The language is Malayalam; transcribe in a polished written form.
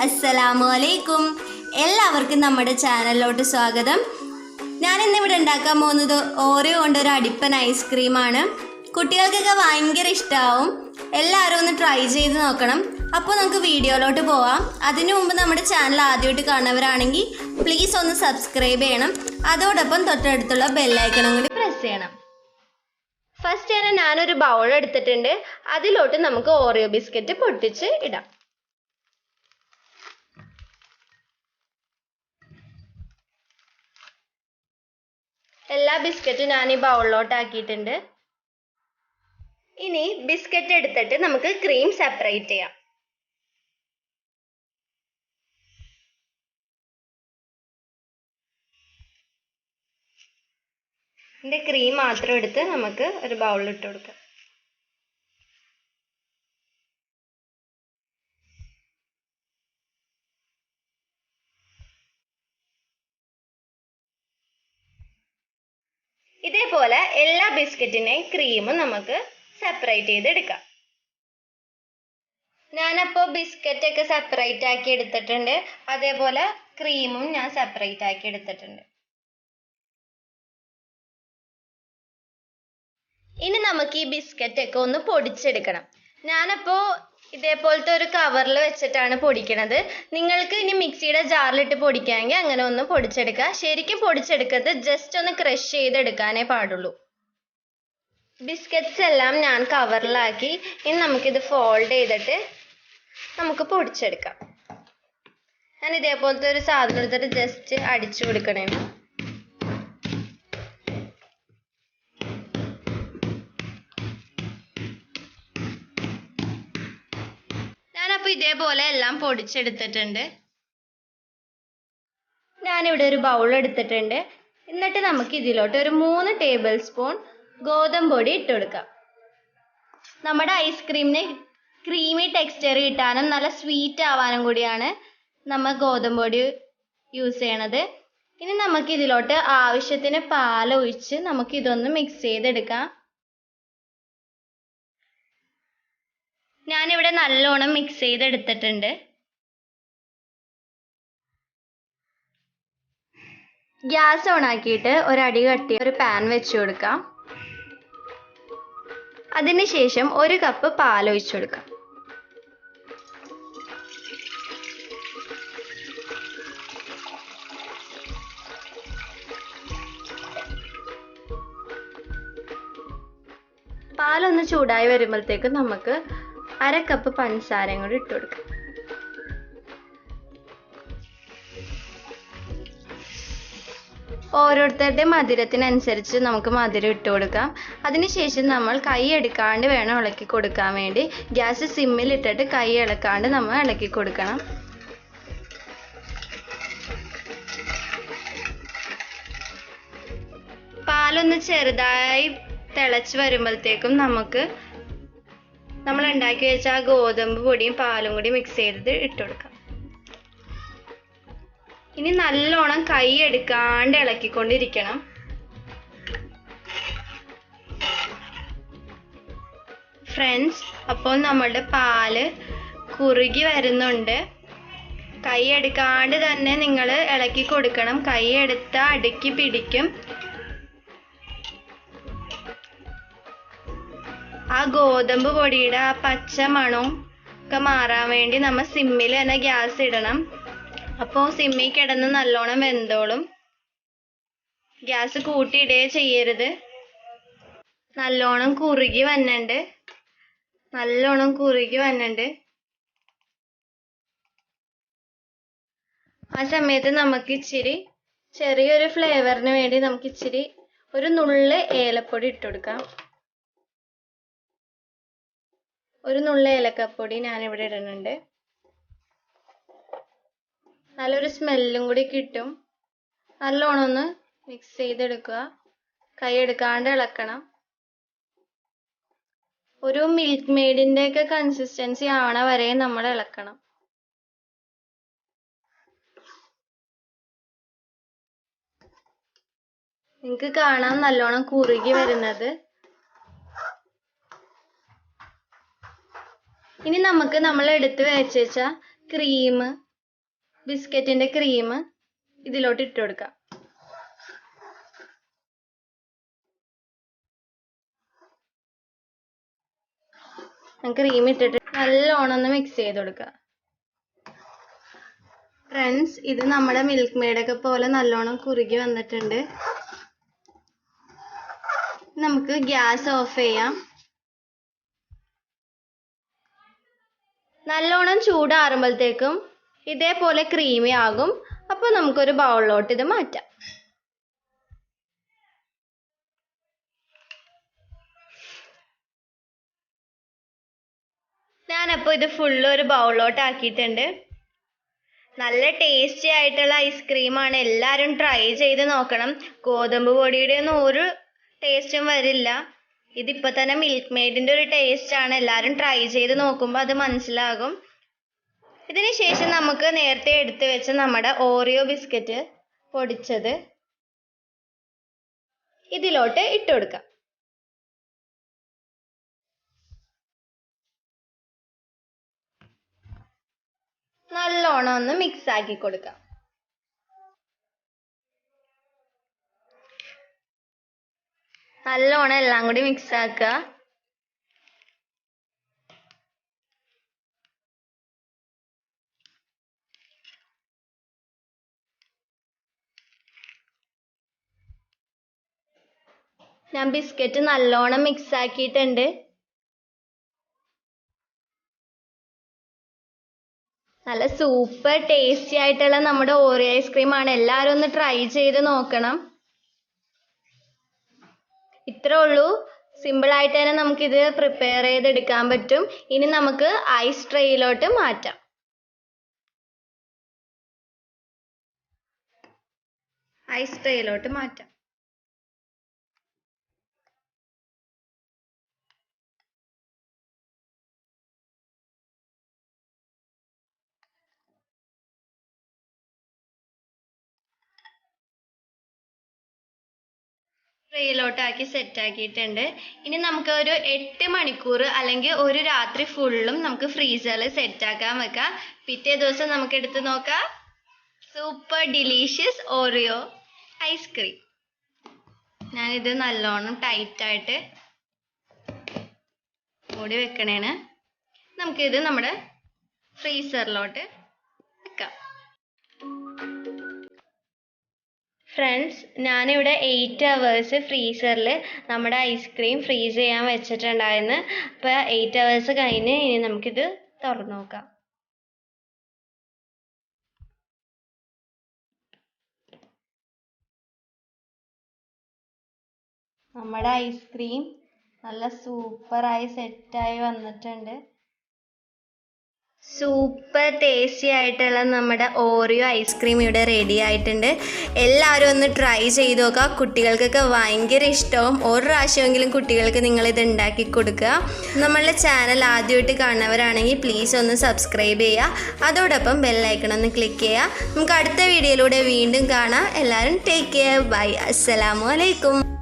അസ്സലാമു അലൈക്കും. എല്ലാവർക്കും നമ്മുടെ ചാനലിലോട്ട് സ്വാഗതം. ഞാനിന്നിവിടെ ഉണ്ടാക്കാൻ പോകുന്നത് ഓറിയോ കൊണ്ടൊരു അടിപ്പൻ ഐസ്ക്രീമാണ്. കുട്ടികൾക്കൊക്കെ ഭയങ്കര ഇഷ്ടമാവും. എല്ലാവരും ഒന്ന് ട്രൈ ചെയ്ത് നോക്കണം. അപ്പോൾ നമുക്ക് വീഡിയോയിലോട്ട് പോവാം. അതിനു മുമ്പ് നമ്മുടെ ചാനൽ ആദ്യമായിട്ട് കാണുന്നവരാണെങ്കിൽ പ്ലീസ് ഒന്ന് സബ്സ്ക്രൈബ് ചെയ്യണം. അതോടൊപ്പം തൊട്ടടുത്തുള്ള ബെല്ലൈക്കണും കൂടി പ്രസ് ചെയ്യണം. ഫസ്റ്റ് ഞാനൊരു ബൗൾ എടുത്തിട്ടുണ്ട്. അതിലോട്ട് നമുക്ക് ഓറിയോ ബിസ്ക്കറ്റ് പൊട്ടിച്ച് ഇടാം. എല്ലാ ബിസ്ക്കറ്റും ഞാൻ ഈ ബൗളിലോട്ട് ആക്കിയിട്ടുണ്ട്. ഇനി ബിസ്ക്കറ്റ് എടുത്തിട്ട് നമുക്ക് ക്രീം സെപ്പറേറ്റ് ചെയ്യാം. ഇതിന്റെ ക്രീം മാത്രം എടുത്ത് നമുക്ക് ഒരു ബൗളിൽ ഇട്ട് കൊടുക്കാം. ഇതേപോലെ എല്ലാ ബിസ്ക്കറ്റിനെയും ക്രീമും നമുക്ക് സെപ്പറേറ്റ് ചെയ്തെടുക്കാം. ഞാനപ്പോൾ ബിസ്ക്കറ്റ് ഒക്കെ സെപ്പറേറ്റ് ആക്കി എടുത്തിട്ടുണ്ട്. അതേപോലെ ക്രീമും ഞാൻ സെപ്പറേറ്റ് ആക്കി എടുത്തിട്ടുണ്ട്. ഇനി നമുക്ക് ഈ ബിസ്ക്കറ്റ് ഒക്കെ ഒന്ന് പൊടിച്ചെടുക്കണം. ഞാനപ്പോൾ ഇതേപോലത്തെ ഒരു കവറിൽ വെച്ചിട്ടാണ് പൊടിക്കണത്. നിങ്ങൾക്ക് ഇനി മിക്സിയുടെ ജാറിലിട്ട് പൊടിക്കാമെങ്കിൽ അങ്ങനെ ഒന്ന് പൊടിച്ചെടുക്കുക. ശരിക്കും പൊടിച്ചെടുക്കരുത്, ജസ്റ്റ് ഒന്ന് ക്രഷ് ചെയ്തെടുക്കാനേ പാടുള്ളൂ. ബിസ്ക്കറ്റ്സ് എല്ലാം ഞാൻ കവറിലാക്കി. ഇനി നമുക്കിത് ഫോൾഡ് ചെയ്തിട്ട് നമുക്ക് പൊടിച്ചെടുക്കാം. ഞാൻ ഇതേപോലത്തെ ഒരു സാധനം എടുത്തിട്ട് ജസ്റ്റ് അടിച്ചു കൊടുക്കണേ. ഞാനപ്പോൾ ഇതേപോലെ എല്ലാം പൊടിച്ചെടുത്തിട്ടുണ്ട്. ഞാനിവിടെ ഒരു ബൗൾ എടുത്തിട്ടുണ്ട്. എന്നിട്ട് നമുക്ക് ഇതിലോട്ട് ഒരു 3 ടേബിൾ സ്പൂൺ ഗോതമ്പ് പൊടി ഇട്ട് കൊടുക്കാം. നമ്മുടെ ഐസ്ക്രീമിന് ക്രീമി ടെക്സ്ചർ കിട്ടാനും നല്ല സ്വീറ്റ് ആവാനും കൂടിയാണ് നമ്മൾ ഗോതമ്പ് പൊടി യൂസ് ചെയ്യണത്. ഇനി നമുക്ക് ഇതിലോട്ട് ആവശ്യത്തിന് പാൽ ഒഴിച്ച് നമുക്ക് ഇതൊന്ന് മിക്സ് ചെയ്തെടുക്കാം. ഞാനിവിടെ നല്ലോണം മിക്സ് ചെയ്തെടുത്തിട്ടുണ്ട്. ഗ്യാസ് ഓൺ ആക്കിയിട്ട് ഒരടി കട്ടി ഒരു പാൻ വെച്ച് കൊടുക്കാം. അതിനുശേഷം 1 കപ്പ് പാൽ ഒഴിച്ചു കൊടുക്കാം. പാലൊന്ന് ചൂടായി വരുമ്പോഴത്തേക്ക് നമുക്ക് 1/2 കപ്പ് പഞ്ചസാരയും കൂടി ഇട്ട് കൊടുക്കാം. ഓരോരുത്തരുടെ മധുരത്തിനനുസരിച്ച് നമുക്ക് മധുരം ഇട്ട് കൊടുക്കാം. അതിനുശേഷം നമ്മൾ കൈ എടുക്കാണ്ട് വേണം ഇളക്കി കൊടുക്കാൻ വേണ്ടി. ഗ്യാസ് സിമ്മിൽ ഇട്ടിട്ട് കൈ ഇളക്കാണ്ട് നമ്മൾ ഇളക്കി കൊടുക്കണം. പാലൊന്ന് ചെറുതായി തിളച്ച് വരുമ്പോഴത്തേക്കും നമുക്ക് നമ്മൾ ഉണ്ടാക്കി വെച്ച ആ ഗോതമ്പ് പൊടിയും പാലും കൂടി മിക്സ് ചെയ്തിട്ട് ഇട്ട് കൊടുക്കാം. ഇനി നല്ലോണം കൈ എടുക്കാണ്ട് ഇളക്കിക്കൊണ്ടിരിക്കണം. ഫ്രണ്ട്സ്, അപ്പോൾ നമ്മളുടെ പാല് കുറുകി വരുന്നുണ്ട്. കൈ എടുക്കാണ്ട് തന്നെ നിങ്ങൾ ഇളക്കി കൊടുക്കണം. കൈ എടുത്താൽ അടുക്കി പിടിക്കും. ആ ഗോതമ്പ് പൊടിയുടെ ആ പച്ച മണവും ഒക്കെ മാറാൻ വേണ്ടി നമ്മൾ സിമ്മിൽ തന്നെ ഗ്യാസ് ഇടണം. അപ്പോൾ സിമ്മിൽ കിടന്ന് നല്ലോണം വെന്തോളും. ഗ്യാസ് കൂട്ടിയിടുകയേ ചെയ്യരുത്. നല്ലോണം കുറുകി വന്നുണ്ട്. ആ സമയത്ത് നമുക്ക് ഇച്ചിരി ചെറിയൊരു ഫ്ലേവറിന് വേണ്ടി നമുക്ക് ഇച്ചിരി ഒരു നുള്ള് ഏലപ്പൊടി ഇട്ട് കൊടുക്കാം. ഒരു നുള്ള് ഏലക്കപ്പൊടി ഞാനിവിടെ ഇടുന്നുണ്ട്. നല്ലൊരു സ്മെല്ലും കൂടി കിട്ടും. നല്ലോണം ഒന്ന് മിക്സ് ചെയ്തെടുക്കുക. കൈ എടുക്കാണ്ട് ഇളക്കണം. ഒരു മിൽക്ക് മെയ്ഡിൻ്റെ ഒക്കെ കൺസിസ്റ്റൻസി ആവണ വരെ നമ്മൾ ഇളക്കണം. നിങ്ങൾക്ക് കാണാം നല്ലോണം കുറുകി വരുന്നത്. ഇനി നമുക്ക് നമ്മൾ എടുത്ത് വെച്ച ക്രീം ബിസ്ക്കറ്റിൻ്റെ ക്രീം ഇതിലോട്ട് ഇട്ട് കൊടുക്കാം. ക്രീം ഇട്ടിട്ട് നല്ലോണം ഒന്ന് മിക്സ് ചെയ്ത് കൊടുക്കുക. ഫ്രണ്ട്സ്, ഇത് നമ്മുടെ മിൽക്ക് മെയ്ഡൊക്കെ പോലെ നല്ലോണം കുറുകി വന്നിട്ടുണ്ട്. നമുക്ക് ഗ്യാസ് ഓഫ് ചെയ്യാം. നല്ലോണം ചൂടാറുമ്പോഴത്തേക്കും ഇതേപോലെ ക്രീമി ആകും. അപ്പോൾ നമുക്കൊരു ബൗളിലോട്ട് ഇത് മാറ്റാം. ഞാനപ്പോൾ ഇത് ഫുള്ള് ഒരു ബൗളിലോട്ട് ആക്കിയിട്ടുണ്ട്. നല്ല ടേസ്റ്റി ആയിട്ടുള്ള ഐസ്ക്രീമാണ്. എല്ലാവരും ട്രൈ ചെയ്ത് നോക്കണം. ഗോതമ്പ് പൊടിയുടെ ഒന്നും ഒരു ടേസ്റ്റും വരില്ല. ഇതിപ്പോൾ തന്നെ മിൽക്ക് മെയ്ഡിൻ്റെ ഒരു ടേസ്റ്റാണ്. എല്ലാവരും ട്രൈ ചെയ്ത് നോക്കുമ്പോൾ അത് മനസ്സിലാകും. ഇതിന് ശേഷം നമുക്ക് നേരത്തെ എടുത്തു വെച്ച നമ്മുടെ ഓറിയോ ബിസ്ക്കറ്റ് പൊടിച്ചത് ഇതിലോട്ട് ഇട്ട് കൊടുക്കാം. നല്ലോണം ഒന്ന് മിക്സ് ആക്കി കൊടുക്കാം. നല്ലോണം എല്ലാം കൂടി മിക്സ് ആക്കുക. ഞാൻ ബിസ്ക്കറ്റ് നല്ലോണം മിക്സ് ആക്കിയിട്ടുണ്ട്. നല്ല സൂപ്പർ ടേസ്റ്റി ആയിട്ടുള്ള നമ്മുടെ ഓറിയോ ഐസ്ക്രീമാണ്. എല്ലാവരും ഒന്ന് ട്രൈ ചെയ്ത് നോക്കണം. ഇത്രേ ഉള്ളൂ. സിമ്പിളായിട്ട് തന്നെ നമുക്കിത് പ്രിപ്പയർ ചെയ്തെടുക്കാൻ പറ്റും. ഇനി നമുക്ക് ഐസ് ട്രേയിലോട്ട് മാറ്റാം. ഐസ് ട്രേയിലോട്ട് മാറ്റാം. ട്രേയിലോട്ടാക്കി സെറ്റാക്കിയിട്ടുണ്ട്. ഇനി നമുക്ക് ഒരു 8 മണിക്കൂർ അല്ലെങ്കിൽ ഒരു രാത്രി ഫുള്ളും നമുക്ക് ഫ്രീസറിൽ സെറ്റാക്കാൻ വെക്കാം. പിറ്റേ ദിവസം നമുക്ക് എടുത്ത് നോക്കാം. Super delicious Oreo ice cream. ഞാനിത് നല്ലോണം ടൈറ്റായിട്ട് മൂടി വെക്കണേണ്. നമുക്കിത് നമ്മുടെ ഫ്രീസറിലോട്ട് വെക്കാം. ഫ്രണ്ട്സ്, ഞാനിവിടെ 8 hours ഫ്രീസറിൽ നമ്മുടെ ഐസ്ക്രീം ഫ്രീസ് ചെയ്യാൻ വെച്ചിട്ടുണ്ടായിരുന്നു. അപ്പോൾ 8 hours കഴിഞ്ഞ് ഇനി നമുക്കിത് തുറന്നു നോക്കാം. നമ്മുടെ ഐസ്ക്രീം നല്ല സൂപ്പറായി സെറ്റായി വന്നിട്ടുണ്ട്. സൂപ്പർ ടേസ്റ്റി ആയിട്ടുള്ള നമ്മുടെ ഓറിയോ ഐസ്ക്രീം ഇവിടെ റെഡി ആയിട്ടുണ്ട്. എല്ലാവരും ഒന്ന് ട്രൈ ചെയ്ത് നോക്കുക. കുട്ടികൾക്കൊക്കെ ഭയങ്കര ഇഷ്ടവും. ഒരു പ്രാവശ്യമെങ്കിലും കുട്ടികൾക്ക് നിങ്ങളിത് ഉണ്ടാക്കി കൊടുക്കുക. നമ്മളുടെ ചാനൽ ആദ്യമായിട്ട് കാണുന്നവരാണെങ്കിൽ പ്ലീസ് ഒന്ന് സബ്സ്ക്രൈബ് ചെയ്യുക. അതോടൊപ്പം ബെല്ലൈക്കൺ ഒന്ന് ക്ലിക്ക് ചെയ്യുക. നമുക്ക് അടുത്ത വീഡിയോയിലൂടെ വീണ്ടും കാണാം. എല്ലാവരും ടേക്ക് കെയർ. ബൈ. അസ്സലാമു അലൈക്കും.